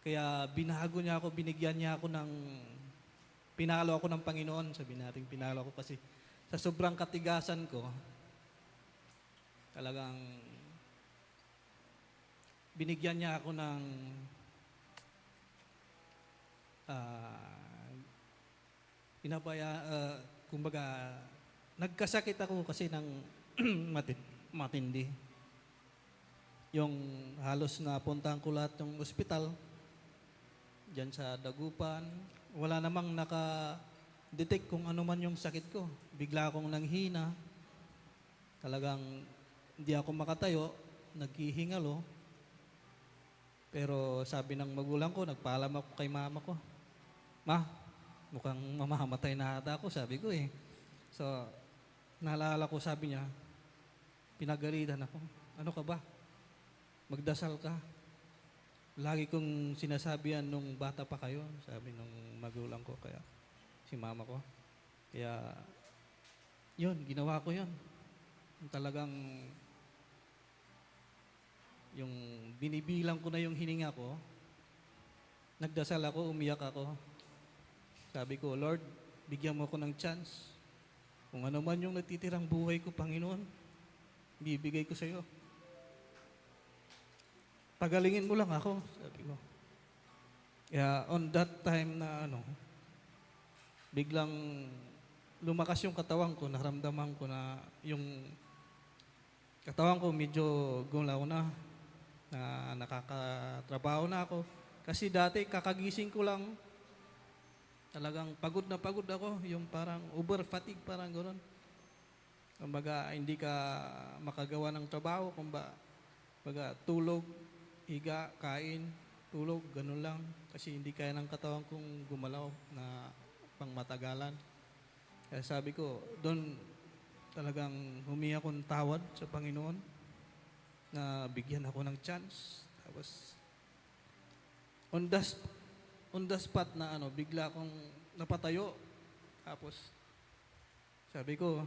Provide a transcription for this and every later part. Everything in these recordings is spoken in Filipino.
Kaya binago niya ako, binigyan niya ako ng, pinalo ako ng Panginoon. Sabi natin, pinalo ako kasi sa sobrang katigasan ko, talagang binigyan niya ako ng, ah, kumbaga, nagkasakit ako kasi ng matindi. Yung halos na puntahan ko lahat ng ospital, dyan sa Dagupan, wala namang naka-detect kung ano man yung sakit ko. Bigla akong nanghina, talagang hindi ako makatayo, naghihingalo. Pero sabi ng magulang ko, nagpaalam ako kay mama ko, "Ma, mukhang mamamatay na ata ako," sabi ko eh. So, naalala ko, sabi niya, pinagalitan ako, "Ano ka ba? Magdasal ka." Lagi kong sinasabihan nung bata pa kayo, sabi nung magulang ko, kaya si mama ko. Kaya, yun, ginawa ko yun. Talagang, yung binibilang ko na yung hininga ko, nagdasal ako, umiyak ako. Sabi ko, "Lord, bigyan mo ko ng chance. Kung ano man yung natitirang buhay ko, Panginoon, bibigay ko sa iyo. Pagalingin mo lang ako," sabi ko. Kaya on that time na biglang lumakas yung katawan ko, naramdaman ko na yung katawan ko medyo gulaw na nakakatrabaho na ako. Kasi dati kakagising ko lang, talagang pagod na pagod ako, yung parang over fatigue, parang gano'n. Kumbaga, hindi ka makagawa ng trabaho, kumbaga tulog, higa, kain, tulog, ganun lang. Kasi hindi kaya ng katawan kong gumalaw na pangmatagalan. Kaya sabi ko, doon talagang humingi ako ng tawad sa Panginoon na bigyan ako ng chance. Tapos, on the, on the spot na bigla akong napatayo. Tapos, sabi ko,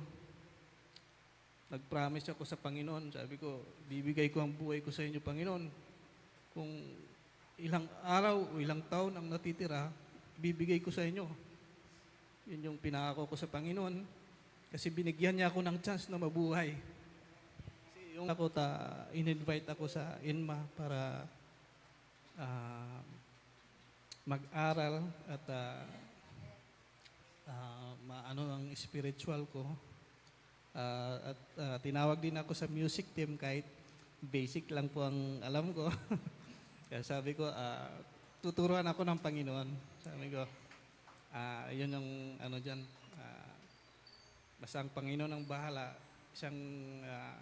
nag-promise ako sa Panginoon. Sabi ko, bibigay ko ang buhay ko sa inyo, Panginoon. Kung ilang araw o ilang taon ang natitira, bibigay ko sa inyo. Yun yung pinangako ko sa Panginoon. Kasi binigyan niya ako ng chance na mabuhay. Kasi yung in-invite ako sa INMA para mag-aral at maano ang spiritual ko. Tinawag din ako sa music team kahit basic lang po ang alam ko. Kaya sabi ko, tuturuan ako ng Panginoon. Sabi ko, yun yung dyan. Basta ang Panginoon ang bahala. Siyang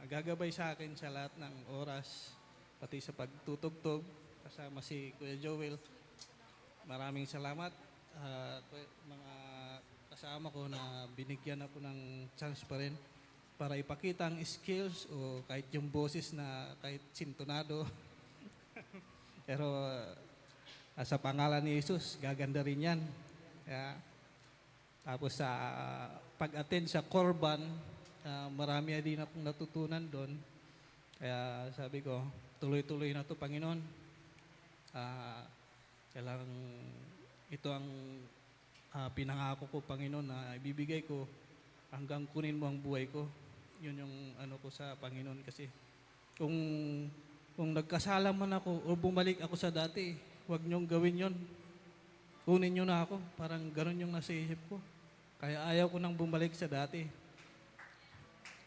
gagabay sa akin sa lahat ng oras, pati sa pagtutugtog, kasama si Kuya Joel. Maraming salamat. Mga kasama ko na binigyan ako ng chance pa rin para ipakita ang skills o kahit yung boses na kahit sintonado. Pero sa pangalan ni Jesus, gaganda rin yan. Kaya, tapos sa pag-attend sa Korban, marami din akong natutunan doon. Kaya sabi ko, tuloy-tuloy na to, Panginoon. Kailangan ito ang pinangako ko, Panginoon, na ibibigay ko hanggang kunin mo ang buhay ko. Yun yung ko sa Panginoon kasi kung nagkasala man ako o bumalik ako sa dati, huwag niyong gawin yon. Kunin niyo na ako. Parang gano'n yung nasa isip ko. Kaya ayaw ko nang bumalik sa dati.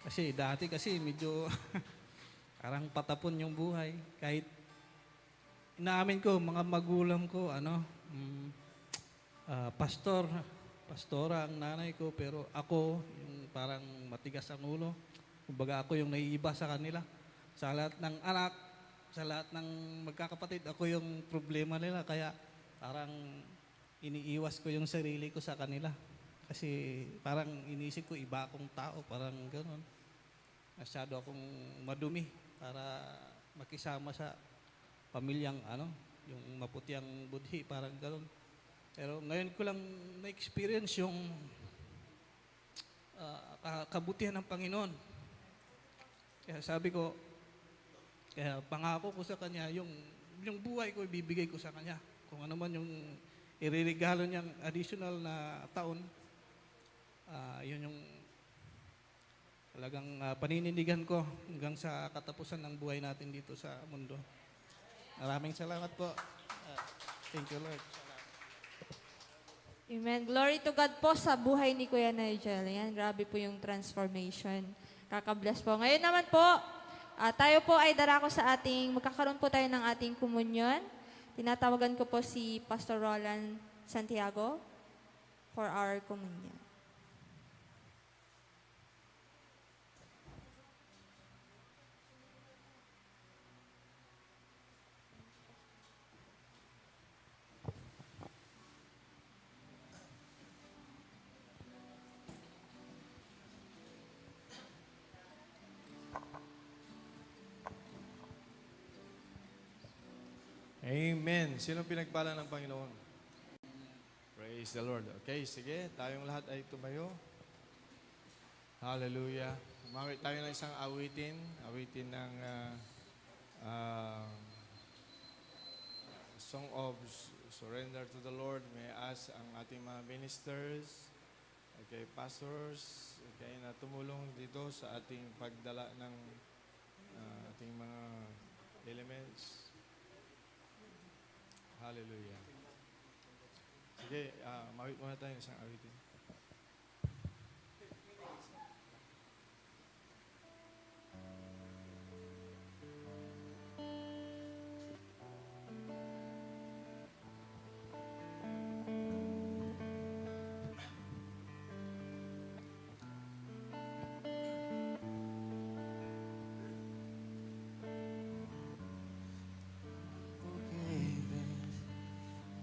Kasi dati medyo parang patapon yung buhay. Kahit inaamin ko, mga magulang ko, pastora ang nanay ko, pero ako, yung parang matigas ang ulo. Kumbaga ako yung naiiba sa kanila. Sa lahat ng anak, sa lahat ng magkakapatid, ako yung problema nila. Kaya parang iniiwas ko yung sarili ko sa kanila. Kasi parang inisip ko, iba akong tao, parang gano'n. Masyado akong madumi para makisama sa pamilyang yung maputiang budhi, parang gano'n. Pero ngayon ko lang na-experience yung kabutihan ng Panginoon. Kaya sabi ko, kaya pangako ko sa Kanya, yung buhay ko ibibigay ko sa Kanya. kung ano man yung iririgalo niyang additional na taon, yun yung talagang paninindigan ko hanggang sa katapusan ng buhay natin dito sa mundo. Maraming salamat po. Thank you, Lord. Amen. Glory to God po sa buhay ni Kuya Nigel. Yan, grabe po yung transformation. Kakabless po. Ngayon naman po, tayo po ay darako sa magkakaroon po tayo ng ating komunyon. Tinatawagan ko po si Pastor Roland Santiago for our communion. Amen. Sino pinagpala ng Panginoon? Praise the Lord. Okay, sige. Tayong lahat ay tumayo. Hallelujah. Umawit tayo ng isang awitin. Awitin ng Song of Surrender to the Lord. May I ask ang ating mga ministers, okay, pastors, okay, na tumulong dito sa ating pagdala ng ating mga elements. Hallelujah. Sige, mawit muna tayo ng isang awitin.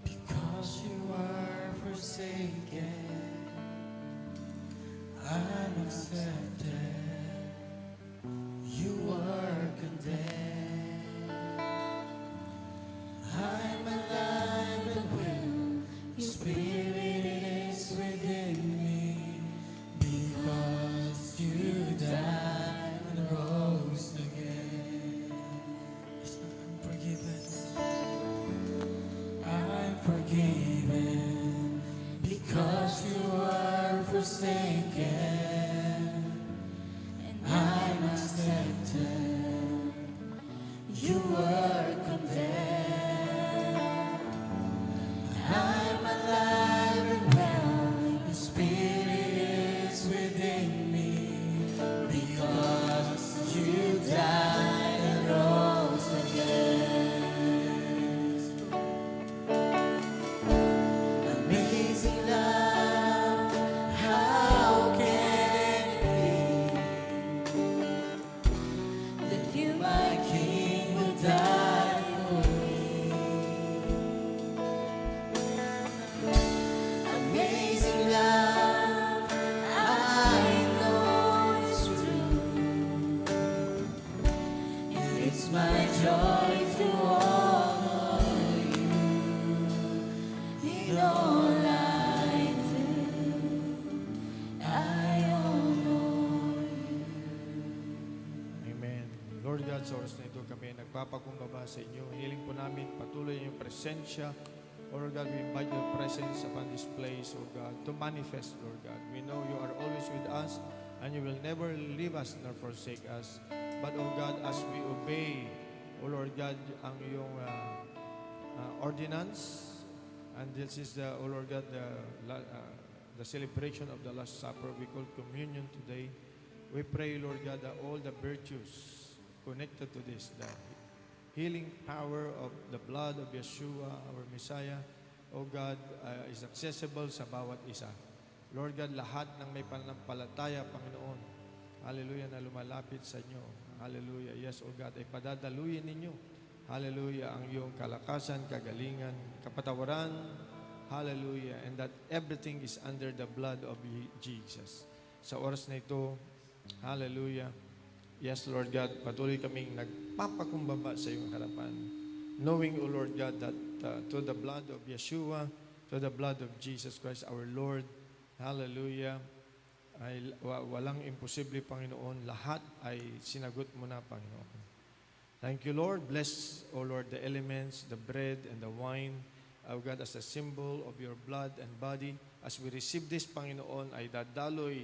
Because you are forsaken, I'm accepted. You are condemned. I'm alive and will. Your spirit is within me. Because you died and rose again. Yes, I'm forgiven. I'm forgiven because you are forsaken, and I'm accepted. You were condemned. I'm alive and well. Your spirit is within me because you died and rose again. Amazing love, how can it be that you, my King, would die for me? Amazing love, I know it's true, and it's my joy to honor you in all I do. I honor you. Amen. Lord God, sa oras na ito kami nagpapakumbaba sa inyo. Hiniling po namin patuloy yung presensya. Lord God, we invite your presence upon this place, oh God, to manifest, Lord God. We know you are always with us and you will never leave us nor forsake us. But, oh God, as we obey, oh Lord God, ang iyong ordinance, and this is the, oh Lord God, the celebration of the Last Supper we call communion today. We pray, Lord God, that all the virtues connected to this, the healing power of the blood of Yeshua, our Messiah, O God, is accessible sa bawat isa. Lord God, lahat ng may pananampalataya, Panginoon, hallelujah, na lumalapit sa inyo, hallelujah, yes, O God, ay padadaluyin ninyo, hallelujah, ang iyong kalakasan, kagalingan, kapatawaran, hallelujah, and that everything is under the blood of Jesus. Sa oras na ito, hallelujah, yes, Lord God, patuloy kaming nagpapakumbaba sa iyong harapan. Knowing, O Lord God, that to the blood of Yeshua, to the blood of Jesus Christ, our Lord, hallelujah, ay walang imposible, Panginoon. Lahat ay sinagot mo na, Panginoon. Thank you, Lord. Bless, O Lord, the elements, the bread and the wine. O God, as a symbol of your blood and body, as we receive this, Panginoon, ay dadaloy,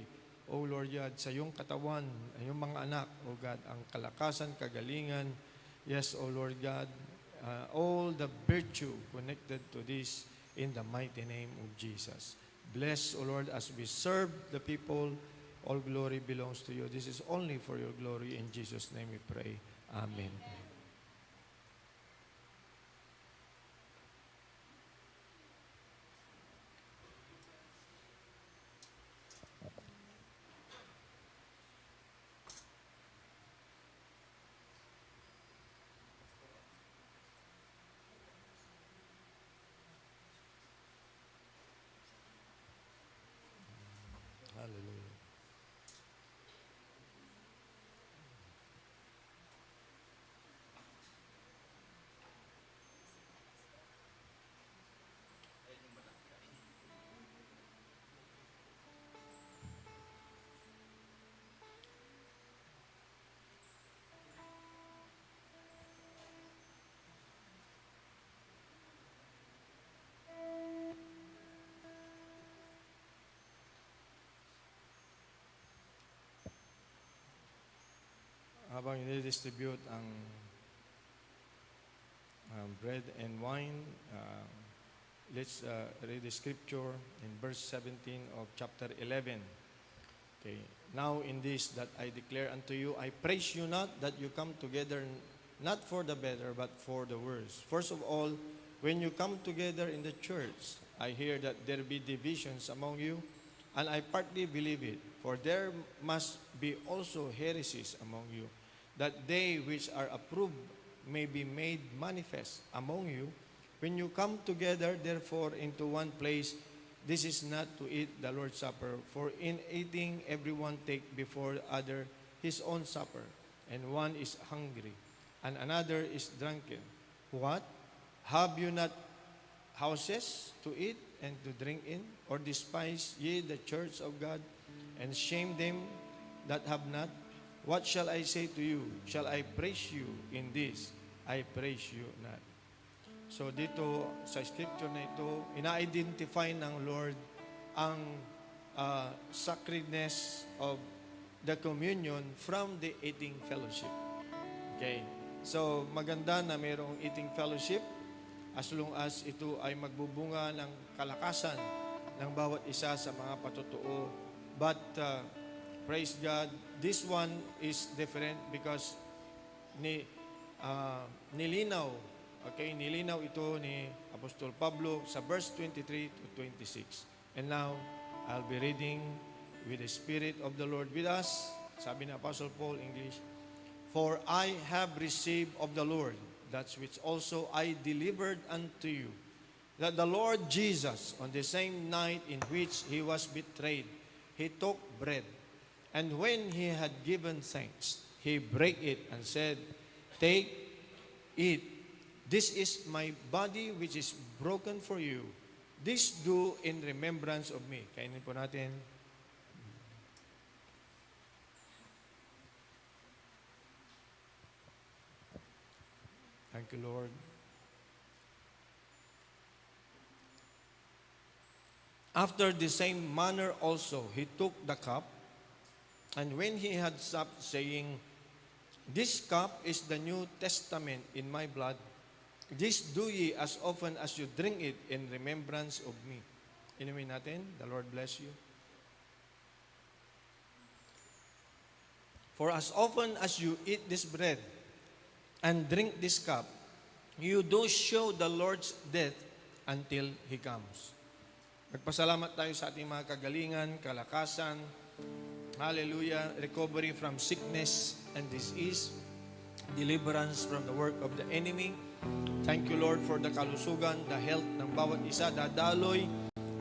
O Lord God, sa iyong katawan, ang iyong mga anak, O God, ang kalakasan, kagalingan, yes, O Lord God, all the virtue connected to this in the mighty name of Jesus. Bless, O Lord, as we serve the people, all glory belongs to you. This is only for your glory. In Jesus' name we pray. Amen. Hallelujah. Habang i-distribute ang bread and wine, let's read the scripture in verse 17 of chapter 11. Okay. Now in this that I declare unto you, I praise you not that you come together not for the better but for the worse. First of all, when you come together in the church, I hear that there be divisions among you, and I partly believe it. For there must be also heresies among you, that they which are approved may be made manifest among you. When you come together, therefore, into one place, this is not to eat the Lord's Supper, for in eating everyone take before other his own supper, and one is hungry, and another is drunken. What? Have you not houses to eat and to drink in? Or despise ye the church of God, and shame them that have not? What shall I say to you? Shall I praise you in this? I praise you not. So dito, sa scripture na ito, ina-identify ng Lord ang sacredness of the communion from the eating fellowship. Okay? So, maganda na mayroong eating fellowship as long as ito ay magbubunga ng kalakasan ng bawat isa sa mga patutuo. But, praise God, this one is different because nilinaw ito ni Apostol Pablo sa verse 23 to 26. And now, I'll be reading with the Spirit of the Lord with us. Sabi ni Apostle Paul, English, for I have received of the Lord that which also I delivered unto you, that the Lord Jesus, on the same night in which he was betrayed, he took bread, and when he had given thanks, he brake it and said, take, eat. This is my body which is broken for you. This do in remembrance of me. Kainin po natin. Thank you, Lord. After the same manner also, he took the cup, and when he had supped, saying, this cup is the New Testament in my blood. This do ye as often as you drink it in remembrance of me. Inumin natin. The Lord bless you. For as often as you eat this bread and drink this cup, you do show the Lord's death until He comes. Magpasalamat tayo sa ating mga kagalingan, kalakasan, hallelujah, recovery from sickness and disease, deliverance from the work of the enemy. Thank you, Lord, for the kalusugan, the health ng bawat isa, dadaloy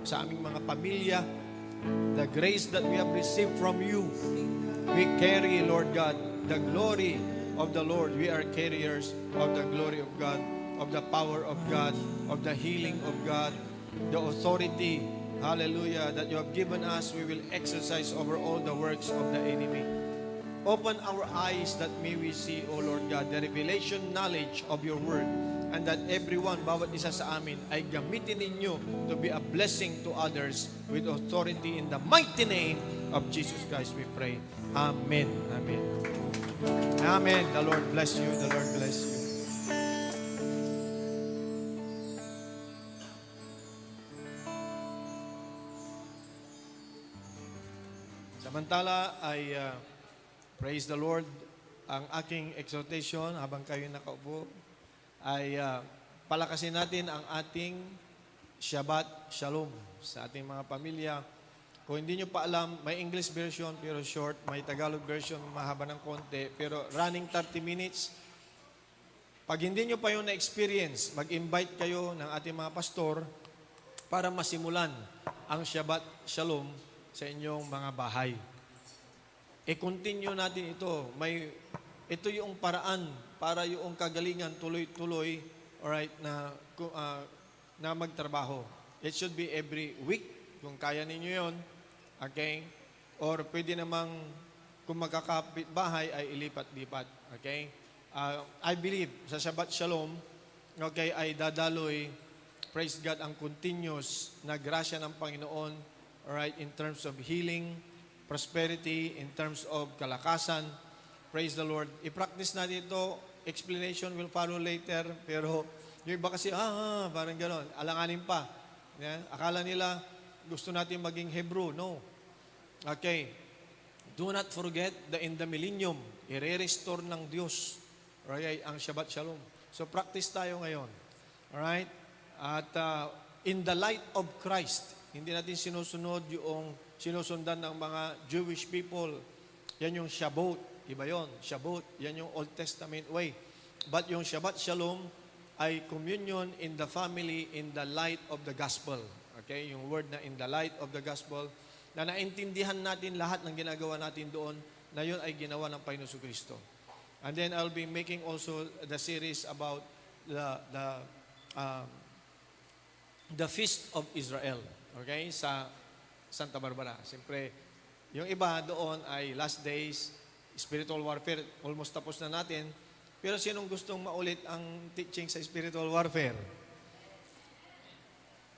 sa aming mga pamilya, the grace that we have received from you. We carry, Lord God, the glory of the Lord. We are carriers of the glory of God, of the power of God, of the healing of God, the authority, hallelujah, that you have given us. We will exercise over all the works of the enemy. Open our eyes that may we see, O Lord God, the revelation knowledge of your word. and that everyone, bawat isa sa amin, ay gamitin ninyo to be a blessing to others with authority in the mighty name of Jesus Christ, we pray. Amen. Amen. Amen. The Lord bless you. The Lord bless you. Samantala ay praise the Lord. Ang aking exhortation habang kayo nakaupo ay palakasin natin ang ating Shabbat Shalom sa ating mga pamilya. Kung hindi nyo pa alam, may English version pero short, may Tagalog version mahaba ng konti, pero running 30 minutes. Pag hindi nyo pa yung na-experience, mag-invite kayo ng ating mga pastor para masimulan ang Shabbat Shalom sa inyong mga bahay. I-continue natin ito. Ito yung paraan para yung kagalingan tuloy-tuloy, alright, na magtrabaho. It should be every week, kung kaya ninyo yon, okay? Or pwede namang, kung magkakapit bahay, ay ilipat-lipat, okay? I believe sa Shabbat Shalom, okay, ay dadaloy, praise God, ang continuous na grasya ng Panginoon, alright, in terms of healing, prosperity, in terms of kalakasan. Praise the Lord. I-practice natin ito. Explanation will follow later. Pero yung iba kasi, parang gano'n. Alanganin pa. Yeah? Akala nila, gusto natin maging Hebrew. No. Okay. Do not forget that in the millennium, i-restore ng Diyos, right, ang Shabbat Shalom. So practice tayo ngayon. Alright? At in the light of Christ, hindi natin sinusunod yung sinusundan ng mga Jewish people. Yan yung Shabbot. Iba yon, Shabbot. Yan yung Old Testament way. But yung Shabbat Shalom ay communion in the family in the light of the gospel. Okay? Yung word na in the light of the gospel, na naintindihan natin lahat ng ginagawa natin doon, na yun ay ginawa ng Panginoon Kristo. And then I'll be making also the series about the Feast of Israel. Okay? Sa Santa Barbara. Siyempre, yung iba doon ay last days, spiritual warfare, almost tapos na natin. Pero sinong gustong maulit ang teaching sa spiritual warfare?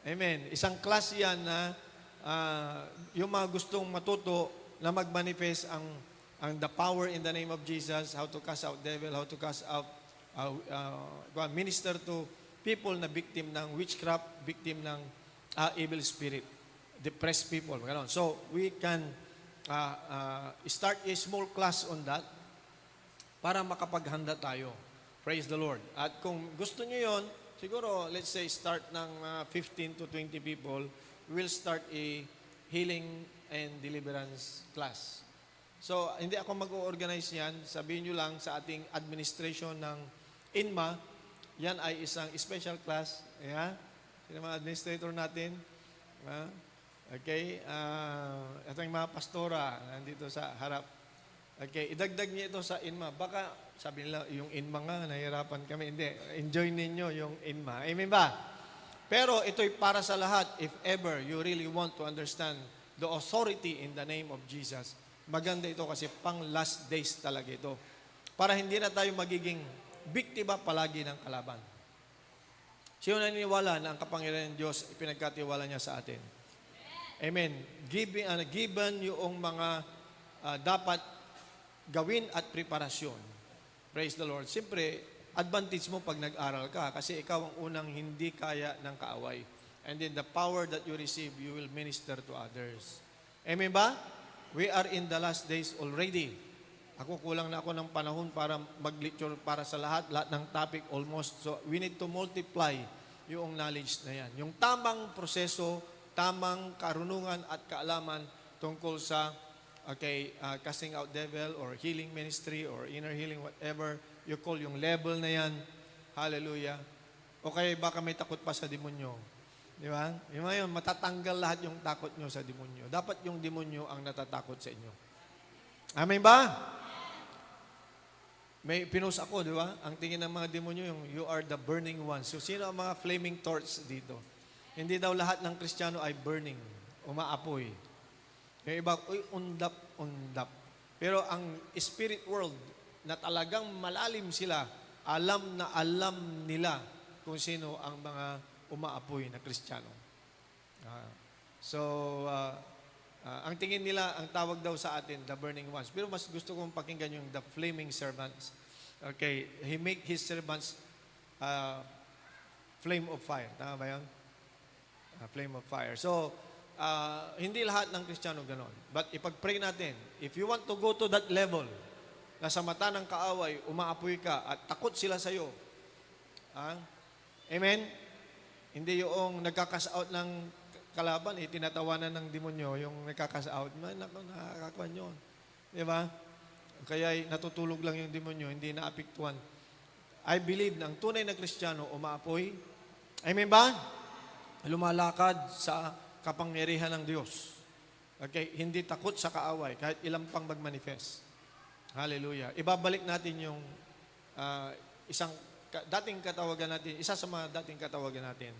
Amen. Isang class yan na yung mga gustong matuto na mag-manifest ang the power in the name of Jesus, how to cast out devil, how to cast out, minister to people na victim ng witchcraft, victim ng evil spirit. Depressed people. So, we can start a small class on that para makapaghanda tayo. Praise the Lord. At kung gusto nyo yon, siguro, let's say, start ng 15 to 20 people, we'll start a healing and deliverance class. So, hindi ako mag-organize yan. Sabihin nyo lang sa ating administration ng INMA, yan ay isang special class. Yeah? Sino mga administrator natin? Okay, ito yung mga pastora nandito sa harap. Okay, idagdag niyo ito sa INMA. Baka sabi nila, yung INMA nga, nahihirapan kami. Hindi, enjoy ninyo yung INMA. Amen ba? Pero ito'y para sa lahat. If ever you really want to understand the authority in the name of Jesus, maganda ito kasi pang last days talaga ito. Para hindi na tayo magiging biktima palagi ng kalaban. Sino naniniwala na ang kapangyarihan ng Diyos ipinagkatiwala niya sa atin? Amen. Given yung mga dapat gawin at preparasyon. Praise the Lord. Siyempre, advantage mo pag nag-aral ka kasi ikaw ang unang hindi kaya ng kaaway. And then the power that you receive, you will minister to others. Amen ba? We are in the last days already. Ako kulang na ako ng panahon para mag-lecture para sa lahat ng topic almost. So we need to multiply yung knowledge na yan. Yung tamang proseso, tamang karunungan at kaalaman tungkol sa casting out devil or healing ministry or inner healing, whatever you call yung level na yan. Hallelujah. O kaya baka may takot pa sa demonyo. Di ba? Yung mga yun, matatanggal lahat yung takot nyo sa demonyo. Dapat yung demonyo ang natatakot sa inyo. Amen ba? May pinost ako, di ba? Ang tingin ng mga demonyo, yung you are the burning ones. So, sino ang mga flaming torch dito? Hindi daw lahat ng Kristiyano ay burning, umaapoy. Yung iba, undap. Pero ang spirit world, na talagang malalim sila, alam na alam nila kung sino ang mga umaapoy na Kristiyano. So, ang tingin nila, ang tawag daw sa atin, the burning ones. Pero mas gusto kong pakinggan yung the flaming servants. Okay, he make his servants flame of fire. Tama ba yun? Flame of fire. So, hindi lahat ng Kristiyano ganon. But ipag-pray natin, if you want to go to that level, na sa mata ng kaaway, umaapoy ka at takot sila sa iyo. Amen? Hindi yung nagkakas-out ng kalaban, tinatawanan ng demonyo, yung nagkakas-out, nakakakuan yun. Di ba? Kaya natutulog lang yung demonyo, hindi naapektuhan. I believe na ang tunay na Kristiyano umaapoy. Amen ba? Lumalakad sa kapangyarihan ng Diyos. Okay? Hindi takot sa kaaway, kahit ilang pang mag-manifest. Hallelujah. Ibabalik natin yung dating katawagan natin, isa sa mga dating katawagan natin,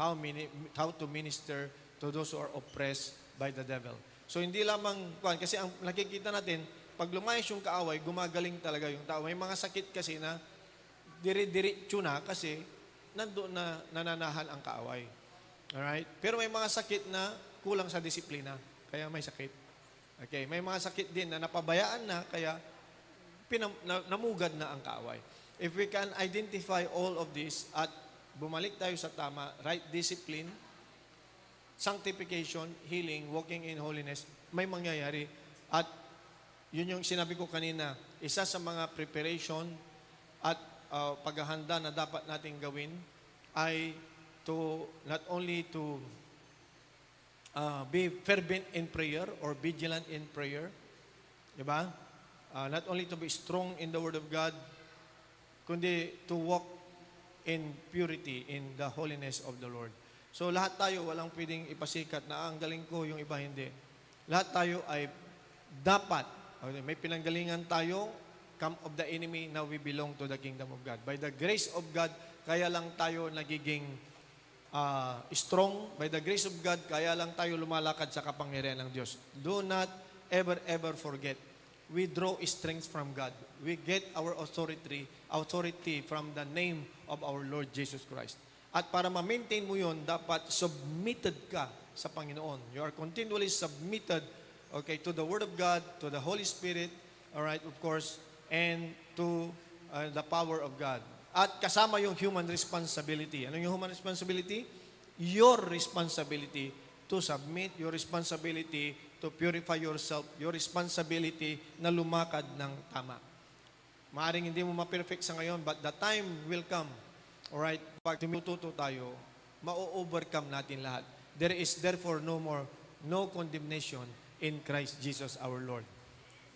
how to minister to those who are oppressed by the devil. So hindi lamang, kasi ang nakikita natin, pag lumayas yung kaaway, gumagaling talaga yung tao. May mga sakit kasi na diri-diritso na kasi nandoon na nananahan ang kaaway. Alright? Pero may mga sakit na kulang sa disiplina, kaya may sakit. Okay, may mga sakit din na napabayaan na, kaya namugad na ang kaaway. If we can identify all of this at bumalik tayo sa tama, right discipline, sanctification, healing, walking in holiness, may mangyayari. At yun yung sinabi ko kanina, isa sa mga preparation at paghahanda na dapat nating gawin ay to not only to be fervent in prayer or vigilant in prayer. Diba? Not only to be strong in the Word of God, kundi to walk in purity, in the holiness of the Lord. So lahat tayo, walang pwedeng ipasikat na ang galing ko, yung iba hindi. Lahat tayo ay dapat, may pinanggalingan tayo, camp of the enemy, now we belong to the kingdom of God. By the grace of God, kaya lang tayo nagiging strong. By the grace of God, kaya lang tayo lumalakad sa kapangyarihan ng Diyos. Do not ever forget. We draw strength from God. We get our authority from the name of our Lord Jesus Christ. At para ma-maintain mo yun, dapat submitted ka sa Panginoon. You are continually submitted, okay, to the Word of God, to the Holy Spirit, all right, of course, and to the power of God. At kasama yung human responsibility. Ano yung human responsibility? Your responsibility to submit, your responsibility to purify yourself, your responsibility na lumakad ng tama. Maaring hindi mo ma-perfect sa ngayon, but the time will come. Alright? Pag tumututo tayo, ma-overcome natin lahat. There is therefore no condemnation in Christ Jesus our Lord.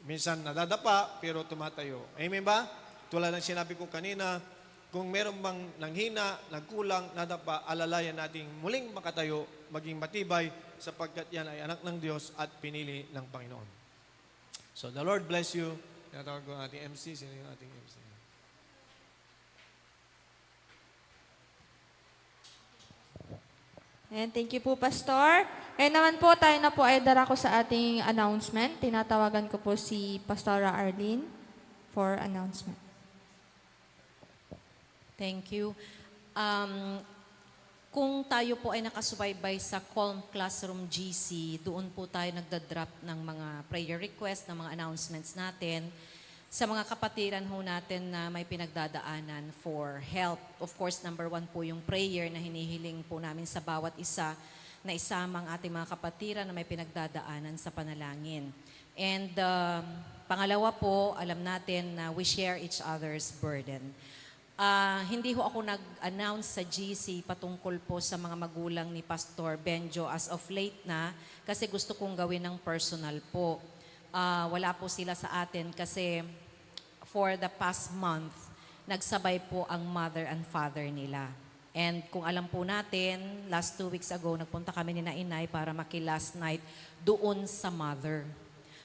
Minsan nadadapa, pero tumatayo. Amen ba? Tulad ng sinabi ko kanina, kung meron bang nanghina, nagkulang, nadapa, alalayan nating muling makatayo, maging matibay, sapagkat yan ay anak ng Diyos at pinili ng Panginoon. So the Lord bless you. Tinatawag ko ang ating MC. Sino yung ating MC? And thank you po, Pastor. Ngayon naman po, tayo na po ay darako sa ating announcement. Tinatawagan ko po si Pastora Arlene for announcement. Thank you. Kung tayo po ay nakasubaybay sa Calm Classroom GC, doon po tayo nagda-drop ng mga prayer request, ng mga announcements natin sa mga kapatiran ho natin na may pinagdadaanan for help. Of course, number 1 po yung prayer na hinihiling po namin sa bawat isa na isamang ating mga kapatiran na may pinagdadaanan sa panalangin. And pangalawa po, alam natin na we share each other's burden. Hindi ho ako nag-announce sa GC patungkol po sa mga magulang ni Pastor Benjo as of late na kasi gusto kong gawin ng personal po. Wala po sila sa atin kasi for the past month, nagsabay po ang mother and father nila. And kung alam po natin, last 2 weeks ago, nagpunta kami ni Inay para maki-last night doon sa mother.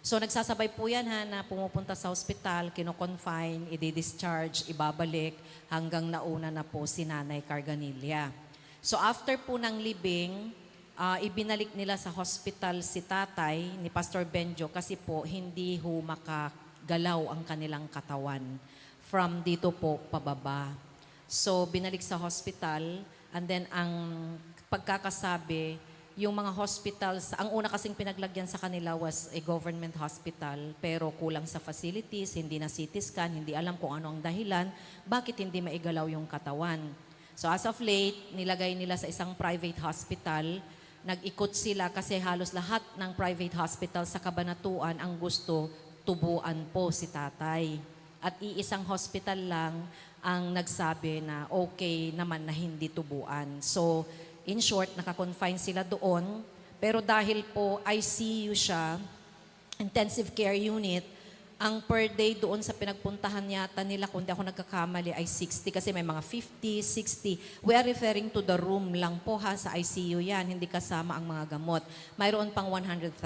So nagsasabay po yan na pumupunta sa hospital, kino-confine, i-discharge, ibabalik, hanggang nauna na po si Nanay Carganilla. So after po ng libing, ibinalik nila sa hospital si tatay ni Pastor Benjo kasi po hindi ho makagalaw ang kanilang katawan from dito po pababa. So, binalik sa hospital, and then ang pagkakasabi, yung mga hospitals, ang una kasing pinaglagyan sa kanila was a government hospital, pero kulang sa facilities, hindi na CT scan, hindi alam kung ano ang dahilan, bakit hindi maigalaw yung katawan. So as of late, nilagay nila sa isang private hospital, nag-ikot sila kasi halos lahat ng private hospital sa Cabanatuan ang gusto tubuan po si tatay. At iisang hospital lang ang nagsabi na okay naman na hindi tubuan. So, in short, nakakonfine sila doon. Pero dahil po ICU siya, intensive care unit, ang per day doon sa pinagpuntahan yata nila, kung di ako nagkakamali, ay 60 kasi may mga 50, 60. We are referring to the room lang po ha, sa ICU yan, hindi kasama ang mga gamot. Mayroon pang 100,000.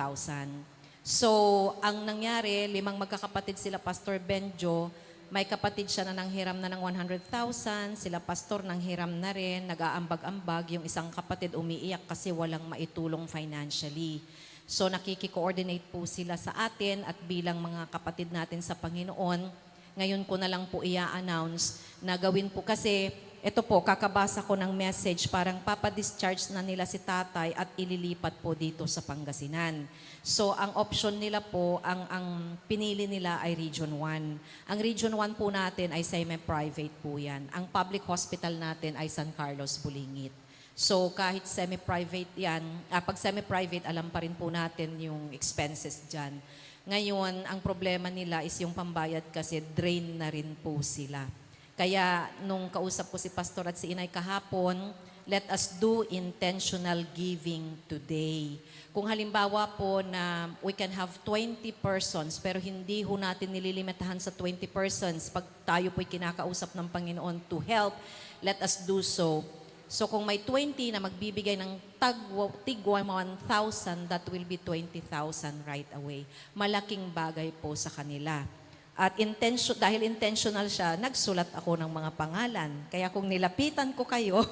So, ang nangyari, 5 magkakapatid sila, Pastor Benjo, may kapatid siya na nanghiram na ng 100,000, sila pastor nanghiram na rin, nag-aambag-ambag, yung isang kapatid umiiyak kasi walang maitulong financially. So nakiki-coordinate po sila sa atin at bilang mga kapatid natin sa Panginoon, ngayon ko na lang po i-announce na gawin po kasi ito po, kakabasa ko ng message, parang papadischarge na nila si tatay at ililipat po dito sa Pangasinan. So, ang option nila po, ang pinili nila ay Region 1. Ang Region 1 po natin ay semi-private po yan. Ang public hospital natin ay San Carlos, Bulingit. So, kahit semi-private yan, pag semi-private, alam pa rin po natin yung expenses dyan. Ngayon, ang problema nila is yung pambayad kasi drain na rin po sila. Kaya nung kausap ko si Pastor at si Inay kahapon, let us do intentional giving today. Kung halimbawa po na we can have 20 persons, pero hindi ho natin nililimitahan sa 20 persons, pag tayo po'y kinakausap ng Panginoon to help, let us do so. So kung may 20 na magbibigay ng tig 1,000, that will be 20,000 right away. Malaking bagay po sa kanila. At dahil intentional siya, nagsulat ako ng mga pangalan. Kaya kung nilapitan ko kayo,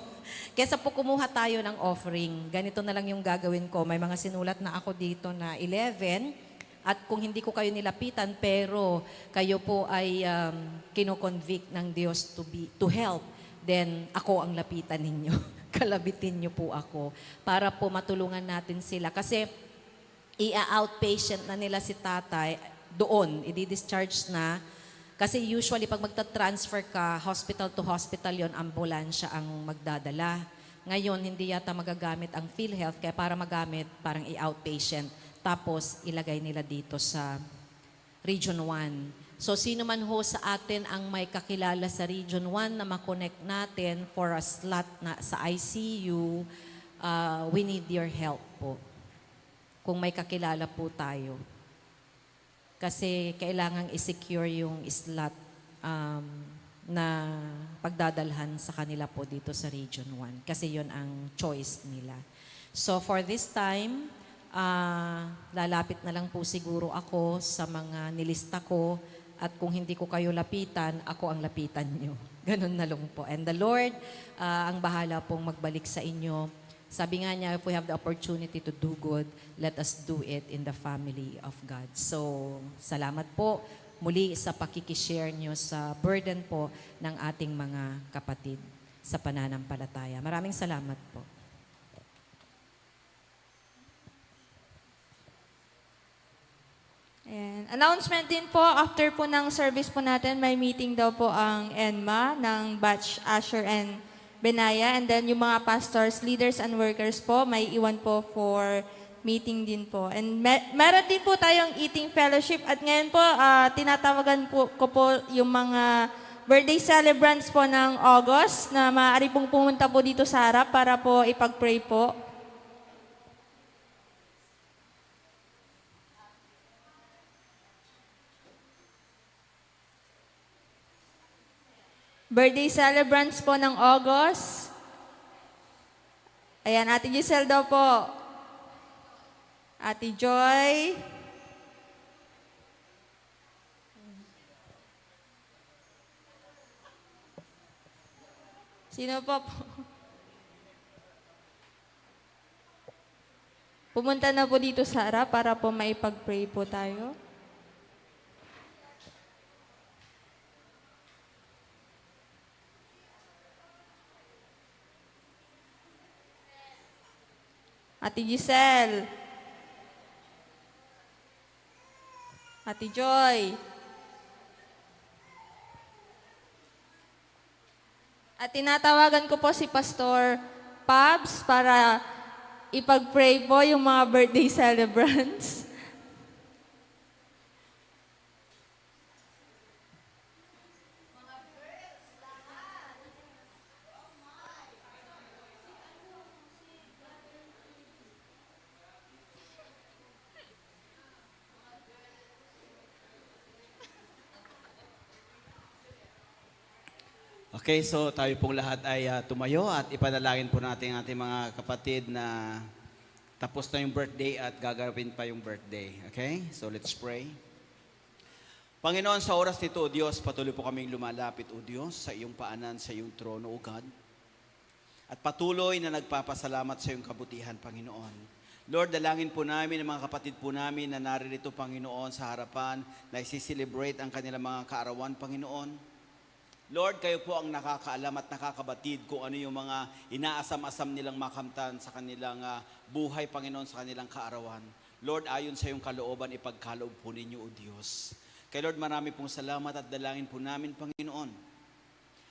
kesa po kumuha tayo ng offering, ganito na lang yung gagawin ko. May mga sinulat na ako dito na 11. At kung hindi ko kayo nilapitan, pero kayo po ay kino-convict ng Diyos to help, then ako ang lapitan ninyo. Kalabitin niyo po ako para po matulungan natin sila. Kasi i-outpatient na nila si tatay, doon, i-discharge na. Kasi usually, pag magta-transfer ka, hospital to hospital yon, ambulansya ang magdadala. Ngayon, hindi yata magagamit ang PhilHealth, kaya para magamit, parang i-outpatient. Tapos, ilagay nila dito sa Region 1. So, sino man ho sa atin ang may kakilala sa Region 1 na makonect natin for a slot na sa ICU, we need your help po. Kung may kakilala po tayo. Kasi kailangang i-secure yung slot na pagdadalhan sa kanila po dito sa Region 1. Kasi yon ang choice nila. So for this time, lalapit na lang po siguro ako sa mga nilista ko at kung hindi ko kayo lapitan, ako ang lapitan nyo. Ganun na lang po. And the Lord, ang bahala pong magbalik sa inyo. Sabi nga niya, if we have the opportunity to do good, let us do it in the family of God. So, salamat po muli sa pakikishare nyo sa burden po ng ating mga kapatid sa pananampalataya. Maraming salamat po. Ayan. Announcement din po, after po ng service po natin, may meeting daw po ang ENMA ng Batch Asher and Benaya, and then yung mga pastors, leaders, and workers po, may iwan po for meeting din po. And meron din po tayong eating fellowship at ngayon po, tinatawagan po ko po yung mga birthday celebrants po ng August na maaari pong pumunta po dito sa harap para po ipag-pray po. Birthday celebrants po ng August. Ayan, Ate Giselle daw po. Ate Joy. Sino pa po? Pumunta na po dito sa harap para po maipag-pray po tayo. Ate Giselle. Ate Joy. At tinatawagan ko po si Pastor Pabs para ipag-pray po yung mga birthday celebrants. Okay, so tayo pong lahat ay tumayo at ipanalangin po natin ang ating mga kapatid na tapos na yung birthday at gagawin pa yung birthday. Okay? So let's pray. Panginoon, sa oras nito, O Diyos, patuloy po kaming lumalapit, O Diyos, sa iyong paanan, sa iyong trono, O God. At patuloy na nagpapasalamat sa iyong kabutihan, Panginoon. Lord, dalangin po namin ang mga kapatid po namin na naririto, Panginoon, sa harapan, na isi-celebrate ang kanilang mga kaarawan, Panginoon. Lord, kayo po ang nakakaalam at nakakabatid kung ano yung mga inaasam-asam nilang makamtan sa kanilang buhay, Panginoon, sa kanilang kaarawan. Lord, ayon sa iyong kalooban, ipagkaloob po ninyo, O Diyos. Kaya Lord, marami pong salamat at dalangin po namin, Panginoon.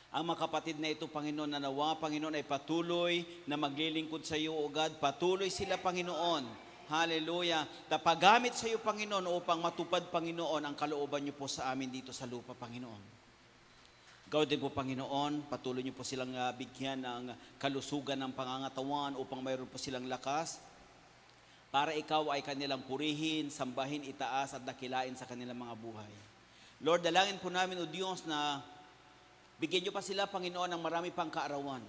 Ang mga kapatid na ito, Panginoon, na nawa, Panginoon, ay patuloy na maglilingkod sa iyo, O God. Patuloy sila, Panginoon. Hallelujah. Tapagamit sa iyo, Panginoon, upang matupad, Panginoon, ang kalooban niyo po sa amin dito sa lupa, Panginoon. Gawin din po, Panginoon, patuloy niyo po silang bigyan ng kalusugan ng pangangatawan upang mayroon po silang lakas para ikaw ay kanilang purihin, sambahin, itaas at dakilain sa kanilang mga buhay. Lord, dalangin po namin, O Diyos, na bigyan niyo pa sila, Panginoon, ng marami pang kaarawan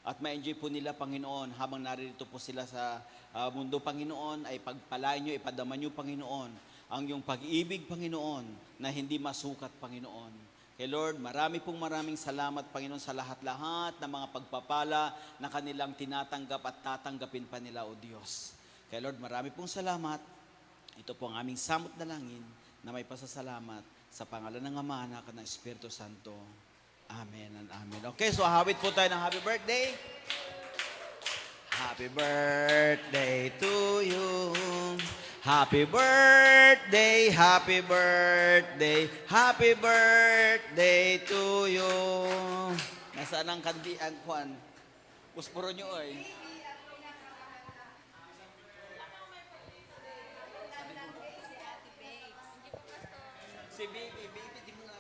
at ma-enjoy po nila, Panginoon, habang naririto po sila sa mundo, Panginoon, ay pagpalain niyo, ipadama niyo, Panginoon, ang iyong pag-ibig, Panginoon, na hindi masukat, Panginoon. Kay Lord, maraming salamat, Panginoon, sa lahat-lahat ng mga pagpapala na kanilang tinatanggap at tatanggapin pa nila, O Diyos. Kay Lord, marami pong salamat. Ito po ang aming samot na langin na may pasasalamat sa pangalan ng Ama, Anak, at ng Espiritu Santo. Amen and amen. Okay, so hawit po tayo ng happy birthday. Happy birthday to you. Happy birthday, happy birthday, happy birthday to you. Nasaan ang kandi, ang kwan? Pusporo nyo, oy. Si Baby, di mo na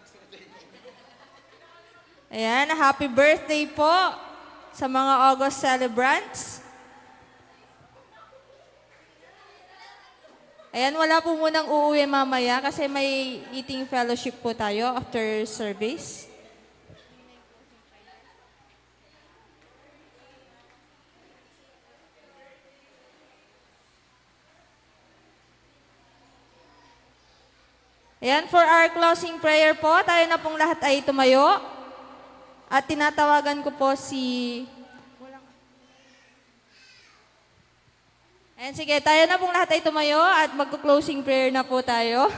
Ayan, happy birthday po sa mga August celebrants. Ayan, wala po munang uuwi mamaya kasi may eating fellowship po tayo after service. Ayan, for our closing prayer po, tayo na pong lahat ay tumayo. At tinatawagan ko po si... Ayan, sige, tayo na pong lahat ay tumayo at magko-closing prayer na po tayo.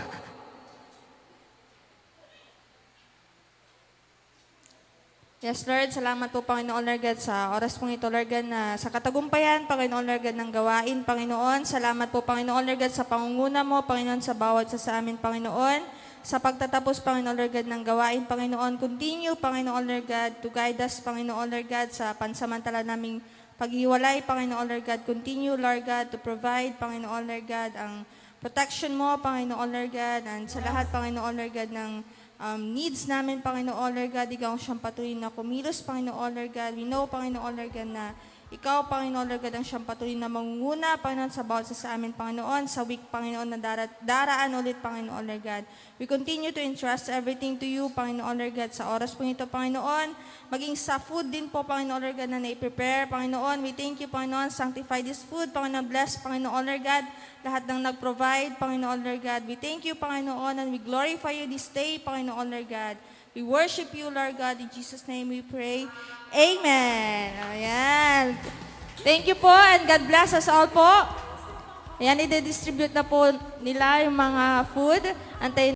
Yes, Lord, salamat po, Panginoon Lord God, sa oras pong ito, Lord God, na sa katagumpayan, Panginoon Lord God, ng gawain, Panginoon. Salamat po, Panginoon Lord God, sa pangunguna mo, Panginoon, sa bawat sa amin, Panginoon. Sa pagtatapos, Panginoon Lord God, ng gawain, Panginoon. Continue, Panginoon Lord God, to guide us, Panginoon Lord God, sa pansamantala naming paghiwalay, Panginoon Lord God. Continue, Lord God, to provide, Panginoon Lord God, ang protection mo, Panginoon Lord God, and sa lahat, Panginoon Lord God, ng needs namin, Panginoon Lord God, ikaw siyang patuloy na kumilos, Panginoon Lord God. We know, Panginoon Lord God, na ikaw, Panginoon Lord God, ang siyang patuloy na mangunguna, Panginoon, sa bawat sa amin, Panginoon, sa week, Panginoon, na daraan ulit, Panginoon Lord God. We continue to entrust everything to you, Panginoon Lord God, sa oras po ito, Panginoon, maging sa food din po, Panginoon Lord God, na na-prepare, Panginoon. We thank you, Panginoon, sanctify this food, Panginoon, bless, Panginoon Lord God, lahat ng nag-provide, Panginoon Lord God. We thank you, Panginoon, and we glorify you this day, Panginoon Lord God. We worship you, Lord God. In Jesus' name we pray. Amen. Ayan. Thank you po, and God bless us all po. Ayan, i-distribute na po nila yung mga food. Antayin